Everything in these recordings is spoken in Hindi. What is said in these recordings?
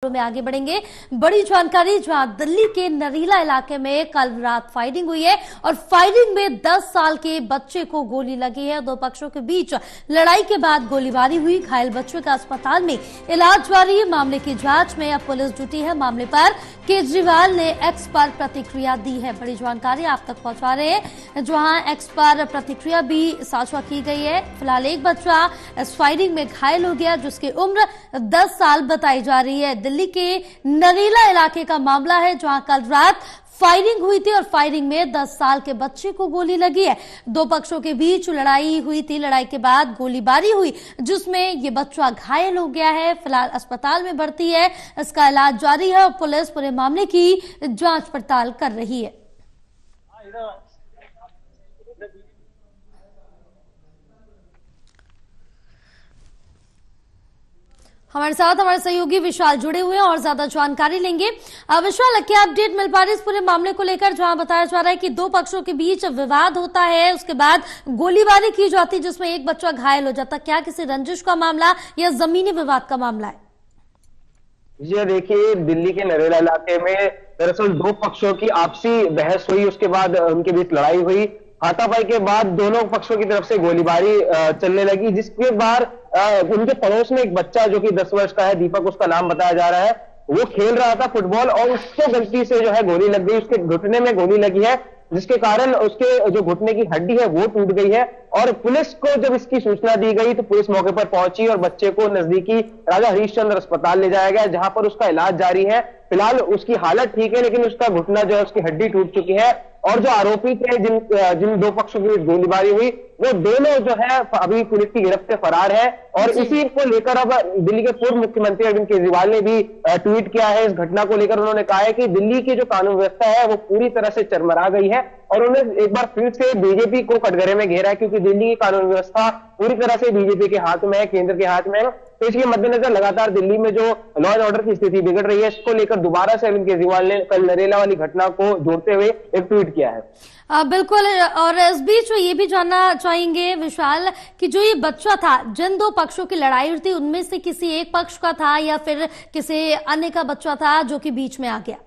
खबरों में आगे बढ़ेंगे। बड़ी जानकारी, जहां दिल्ली के नरीला इलाके में कल रात फायरिंग हुई है और फायरिंग में 10 साल के बच्चे को गोली लगी है। दो पक्षों के बीच लड़ाई के बाद गोलीबारी हुई। घायल बच्चे का अस्पताल में इलाज जारी है। मामले की जांच में अब पुलिस जुटी है। मामले पर केजरीवाल ने एक्स पर प्रतिक्रिया दी है। बड़ी जानकारी आप तक पहुंचा रहे हैं, जहां एक्स पर प्रतिक्रिया भी साझा की गई है। फिलहाल एक बच्चा इस फायरिंग में घायल हो गया, जिसकी उम्र 10 साल बताई जा रही है। दिल्ली के नरीला इलाके का मामला है, जहां कल रात फायरिंग हुई थी और फायरिंग में 10 साल के बच्चे को गोली लगी है। दो पक्षों के बीच लड़ाई हुई थी। लड़ाई के बाद गोलीबारी हुई, जिसमें ये बच्चा घायल हो गया है। फिलहाल अस्पताल में भर्ती है, इसका इलाज जारी है और पुलिस पूरे मामले की जांच पड़ताल कर रही है। हमारे साथ हमारे सहयोगी विशाल जुड़े हुए हैं और ज्यादा जानकारी लेंगे। विशाल, क्या अपडेट मिल पा रही है इस पूरे मामले को लेकर, जहां बताया जा रहा है कि दो पक्षों के बीच विवाद होता है, उसके बाद गोलीबारी की जाती है, जिसमें एक बच्चा घायल हो जाता है। क्या किसी रंजिश का मामला या जमीनी विवाद का मामला है? जी देखिए, दिल्ली के नरेला इलाके में दरअसल दो पक्षों की आपसी बहस हुई, उसके बाद उनके बीच लड़ाई हुई। हाथापाई के बाद दोनों पक्षों की तरफ से गोलीबारी चलने लगी, जिसके बाद उनके पड़ोस में एक बच्चा जो कि 10 वर्ष का है, दीपक उसका नाम बताया जा रहा है, वो खेल रहा था फुटबॉल और उसको गलती से जो है गोली लग गई। उसके घुटने में गोली लगी है, जिसके कारण उसके जो घुटने की हड्डी है वो टूट गई है। और पुलिस को जब इसकी सूचना दी गई तो पुलिस मौके पर पहुंची और बच्चे को नजदीकी राजा हरीशचंद्र अस्पताल ले जाया गया, जहां पर उसका इलाज जारी है। फिलहाल उसकी हालत ठीक है, लेकिन उसका घुटना जो है, उसकी हड्डी टूट चुकी है। और जो आरोपी थे, जिन दो पक्षों की गोलीबारी हुई, वो दोनों जो है अभी पुलिस की गिरफ्त से फरार है। और इसी को लेकर अब दिल्ली के पूर्व मुख्यमंत्री अरविंद केजरीवाल ने भी ट्वीट किया है। इस घटना को लेकर उन्होंने कहा है कि दिल्ली की जो कानून व्यवस्था है वो पूरी तरह से चरमरा गई है और उन्होंने एक बार फिर से बीजेपी को कटघरे में घेरा है, क्योंकि दिल्ली की कानून व्यवस्था पूरी तरह से बीजेपी के हाथ में है, केंद्र के हाथ में है। तो इसके मद्देनजर लगातार दिल्ली में जो लॉ एंड ऑर्डर की स्थिति बिगड़ रही है, इसको लेकर दोबारा से अरविंद केजरीवाल ने कल नरेला वाली घटना को जोड़ते हुए एक ट्वीट किया है। बिल्कुल, और इस बीच ये भी जानना चाहेंगे विशाल कि जो ये बच्चा था, जिन दो पक्षों की लड़ाई हुई थी, उनमें से किसी एक पक्ष का था या फिर किसी अन्य का बच्चा था जो कि बीच में आ गया?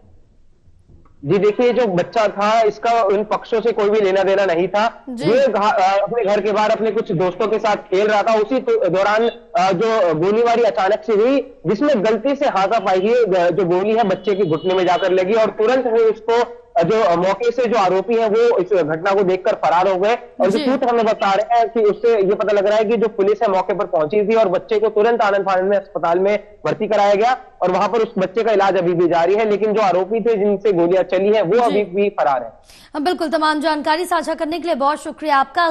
जी देखिए, जो बच्चा था इसका उन पक्षों से कोई भी लेना देना नहीं था। ये अपने घर के बाहर अपने कुछ दोस्तों के साथ खेल रहा था। उसी दौरान जो गोलीबारी अचानक से हुई, जिसमें गलती से हाथापाई जो गोली है बच्चे के घुटने में जाकर लगी और तुरंत ही उसको जो मौके से जो आरोपी है वो इस घटना को देखकर फरार हो गए। और जो सूत्र हमें बता रहे हैं कि उससे ये पता लग रहा है कि जो पुलिस है मौके पर पहुंची थी और बच्चे को तुरंत आनंद फानंद में अस्पताल में भर्ती कराया गया और वहां पर उस बच्चे का इलाज अभी भी जारी है। लेकिन जो आरोपी थे जिनसे गोलियां चली है वो अभी भी फरार है। बिल्कुल, तमाम जानकारी साझा करने के लिए बहुत शुक्रिया आपका।